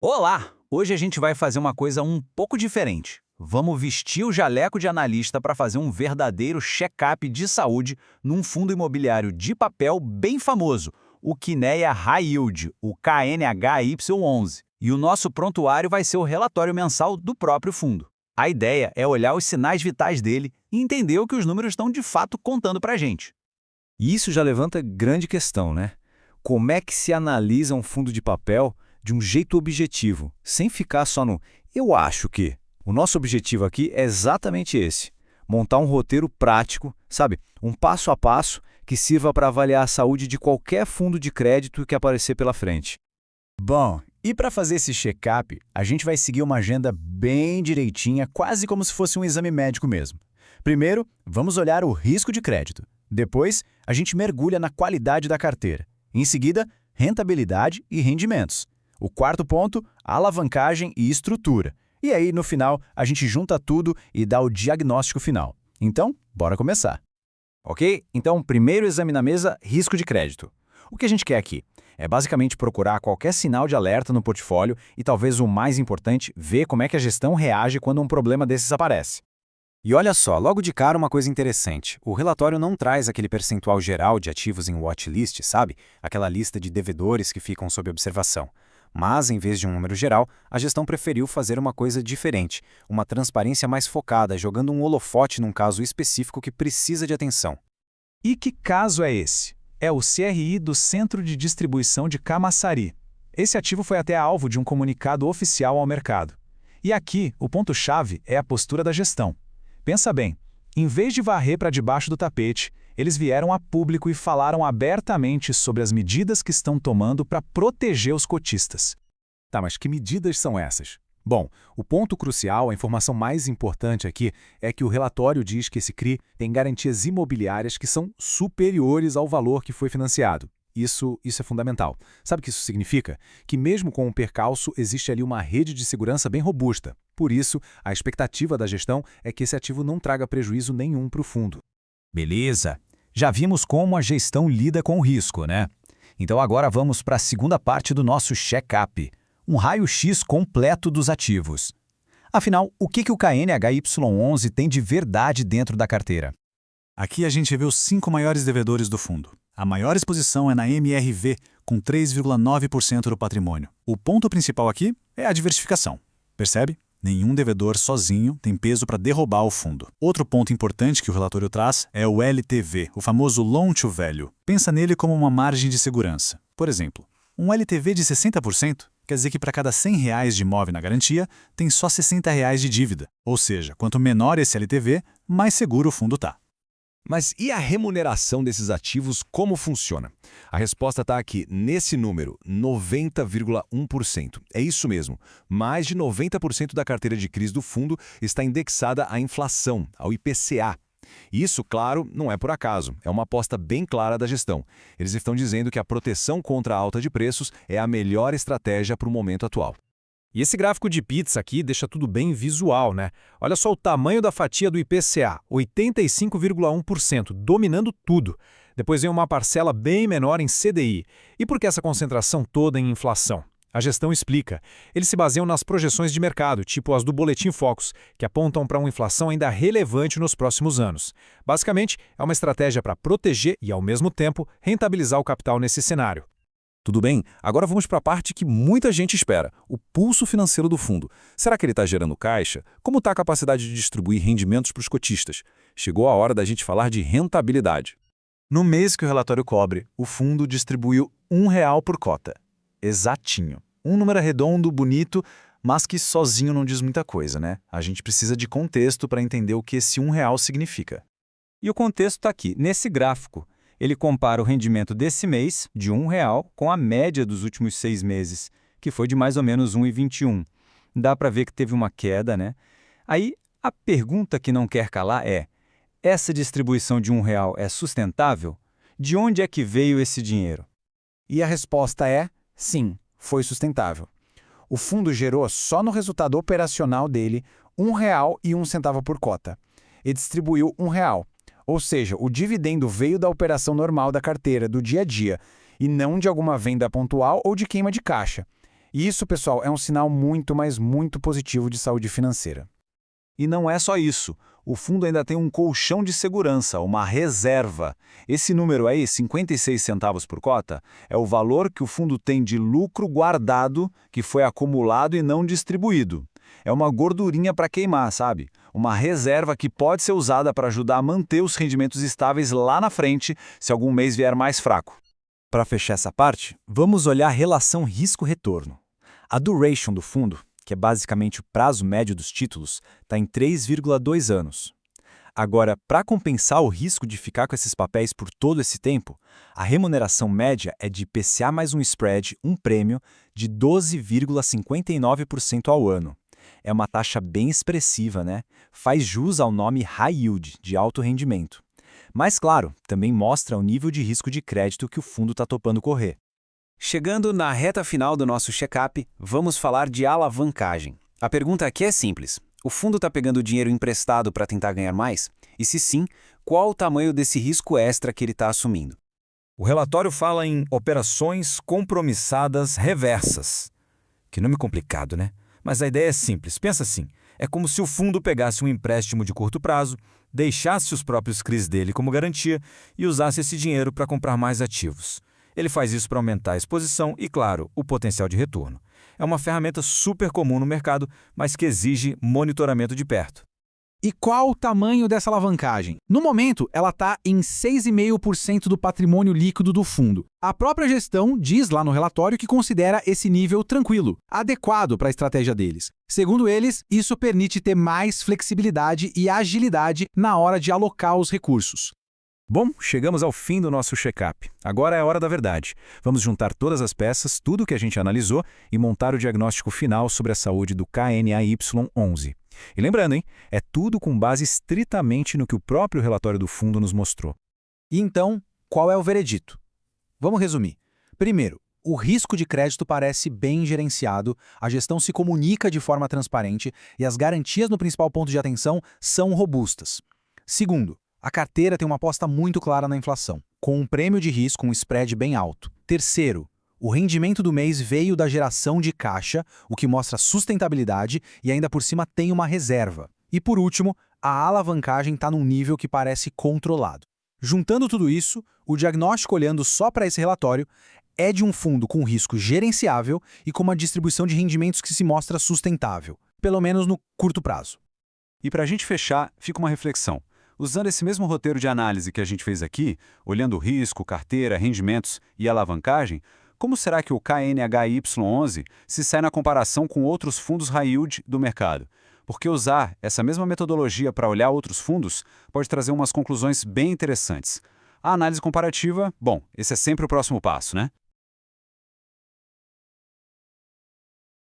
Olá! Hoje a gente vai fazer uma coisa um pouco diferente. Vamos vestir o jaleco de analista para fazer um verdadeiro check-up de saúde num fundo imobiliário de papel bem famoso, o Kinea High Yield, o KNHY11. E o nosso prontuário vai ser o relatório mensal do próprio fundo. A ideia é olhar os sinais vitais dele e entender o que os números estão de fato contando para a gente. E isso já levanta grande questão, né? Como é que se analisa um fundo de papel de um jeito objetivo, sem ficar só no "eu acho que"? O nosso objetivo aqui é exatamente esse: montar um roteiro prático, sabe? Um passo a passo que sirva para avaliar a saúde de qualquer fundo de crédito que aparecer pela frente. Bom, e para fazer esse check-up, a gente vai seguir uma agenda bem direitinha, quase como se fosse um exame médico mesmo. Primeiro, vamos olhar o risco de crédito. Depois, a gente mergulha na qualidade da carteira. Em seguida, rentabilidade e rendimentos. O quarto ponto, alavancagem e estrutura. E aí, no final, a gente junta tudo e dá o diagnóstico final. Então, bora começar. Ok? Então, primeiro exame na mesa, risco de crédito. O que a gente quer aqui é basicamente procurar qualquer sinal de alerta no portfólio e, talvez o mais importante, ver como é que a gestão reage quando um problema desses aparece. E olha só, logo de cara uma coisa interessante. O relatório não traz aquele percentual geral de ativos em watchlist, sabe? Aquela lista de devedores que ficam sob observação. Mas, em vez de um número geral, a gestão preferiu fazer uma coisa diferente, uma transparência mais focada, jogando um holofote num caso específico que precisa de atenção. E que caso é esse? É o CRI do Centro de Distribuição de Camaçari. Esse ativo foi até alvo de um comunicado oficial ao mercado. E aqui, o ponto-chave é a postura da gestão. Pensa bem, em vez de varrer para debaixo do tapete, eles vieram a público e falaram abertamente sobre as medidas que estão tomando para proteger os cotistas. Tá, mas que medidas são essas? Bom, o ponto crucial, a informação mais importante aqui, é que o relatório diz que esse CRI tem garantias imobiliárias que são superiores ao valor que foi financiado. Isso é fundamental. Sabe o que isso significa? Que mesmo com um percalço, existe ali uma rede de segurança bem robusta. Por isso, a expectativa da gestão é que esse ativo não traga prejuízo nenhum para o fundo. Beleza. Já vimos como a gestão lida com o risco, né? Então agora vamos para a segunda parte do nosso check-up. Um raio-x completo dos ativos. Afinal, o que o KNHY11 tem de verdade dentro da carteira? Aqui a gente vê os 5 maiores devedores do fundo. A maior exposição é na MRV, com 3,9% do patrimônio. O ponto principal aqui é a diversificação. Percebe? Nenhum devedor sozinho tem peso para derrubar o fundo. Outro ponto importante que o relatório traz é o LTV, o famoso Loan to Value. Pensa nele como uma margem de segurança. Por exemplo, um LTV de 60% quer dizer que para cada R$ 100 de imóvel na garantia, tem só R$ 60 de dívida. Ou seja, quanto menor esse LTV, mais seguro o fundo está. Mas e a remuneração desses ativos, como funciona? A resposta está aqui, nesse número, 90,1%. É isso mesmo, mais de 90% da carteira de CRIs do fundo está indexada à inflação, ao IPCA. Isso, claro, não é por acaso, é uma aposta bem clara da gestão. Eles estão dizendo que a proteção contra a alta de preços é a melhor estratégia para o momento atual. E esse gráfico de pizza aqui deixa tudo bem visual, né? Olha só o tamanho da fatia do IPCA, 85,1%, dominando tudo. Depois vem uma parcela bem menor em CDI. E por que essa concentração toda em inflação? A gestão explica. Eles se baseiam nas projeções de mercado, tipo as do Boletim Focus, que apontam para uma inflação ainda relevante nos próximos anos. Basicamente, é uma estratégia para proteger e, ao mesmo tempo, rentabilizar o capital nesse cenário. Tudo bem, agora vamos para a parte que muita gente espera, o pulso financeiro do fundo. Será que ele está gerando caixa? Como está a capacidade de distribuir rendimentos para os cotistas? Chegou a hora da gente falar de rentabilidade. No mês que o relatório cobre, o fundo distribuiu R$ 1 por cota. Exatinho. Um número redondo, bonito, mas que sozinho não diz muita coisa, né? A gente precisa de contexto para entender o que esse R$ 1 significa. E o contexto está aqui, nesse gráfico. Ele compara o rendimento desse mês, de R$ 1, com a média dos últimos 6 meses, que foi de mais ou menos 1,21. Dá para ver que teve uma queda, né? Aí, a pergunta que não quer calar é: essa distribuição de R$ 1 é sustentável? De onde é que veio esse dinheiro? E a resposta é: sim, foi sustentável. O fundo gerou só no resultado operacional dele R$ 1,01 por cota. E distribuiu R$ 1. Ou seja, o dividendo veio da operação normal da carteira, do dia a dia, e não de alguma venda pontual ou de queima de caixa. E isso, pessoal, é um sinal muito, mas muito positivo de saúde financeira. E não é só isso. O fundo ainda tem um colchão de segurança, uma reserva. Esse número aí, 56 centavos por cota, é o valor que o fundo tem de lucro guardado que foi acumulado e não distribuído. É uma gordurinha para queimar, sabe? Uma reserva que pode ser usada para ajudar a manter os rendimentos estáveis lá na frente, se algum mês vier mais fraco. Para fechar essa parte, vamos olhar a relação risco-retorno. A duration do fundo, que é basicamente o prazo médio dos títulos, está em 3,2 anos. Agora, para compensar o risco de ficar com esses papéis por todo esse tempo, a remuneração média é de IPCA mais um spread, um prêmio, de 12,59% ao ano. É uma taxa bem expressiva, né? Faz jus ao nome high yield, de alto rendimento. Mas, claro, também mostra o nível de risco de crédito que o fundo está topando correr. Chegando na reta final do nosso check-up, vamos falar de alavancagem. A pergunta aqui é simples. O fundo está pegando dinheiro emprestado para tentar ganhar mais? E se sim, qual o tamanho desse risco extra que ele está assumindo? O relatório fala em operações compromissadas reversas. Que nome complicado, né? Mas a ideia é simples. Pensa assim, é como se o fundo pegasse um empréstimo de curto prazo, deixasse os próprios CRIs dele como garantia e usasse esse dinheiro para comprar mais ativos. Ele faz isso para aumentar a exposição e, claro, o potencial de retorno. É uma ferramenta super comum no mercado, mas que exige monitoramento de perto. E qual o tamanho dessa alavancagem? No momento, ela está em 6,5% do patrimônio líquido do fundo. A própria gestão diz lá no relatório que considera esse nível tranquilo, adequado para a estratégia deles. Segundo eles, isso permite ter mais flexibilidade e agilidade na hora de alocar os recursos. Bom, chegamos ao fim do nosso check-up. Agora é a hora da verdade. Vamos juntar todas as peças, tudo que a gente analisou, e montar o diagnóstico final sobre a saúde do KNAY11. E lembrando, hein, é tudo com base estritamente no que o próprio relatório do fundo nos mostrou. E então, qual é o veredito? Vamos resumir. Primeiro, o risco de crédito parece bem gerenciado, a gestão se comunica de forma transparente e as garantias no principal ponto de atenção são robustas. Segundo, a carteira tem uma aposta muito clara na inflação, com um prêmio de risco, um spread bem alto. Terceiro, o rendimento do mês veio da geração de caixa, o que mostra sustentabilidade e ainda por cima tem uma reserva. E por último, a alavancagem está num nível que parece controlado. Juntando tudo isso, o diagnóstico olhando só para esse relatório é de um fundo com risco gerenciável e com uma distribuição de rendimentos que se mostra sustentável, pelo menos no curto prazo. E para a gente fechar, fica uma reflexão. Usando esse mesmo roteiro de análise que a gente fez aqui, olhando o risco, carteira, rendimentos e alavancagem, como será que o KNHY11 se sai na comparação com outros fundos high yield do mercado? Porque usar essa mesma metodologia para olhar outros fundos pode trazer umas conclusões bem interessantes. A análise comparativa, bom, esse é sempre o próximo passo, né?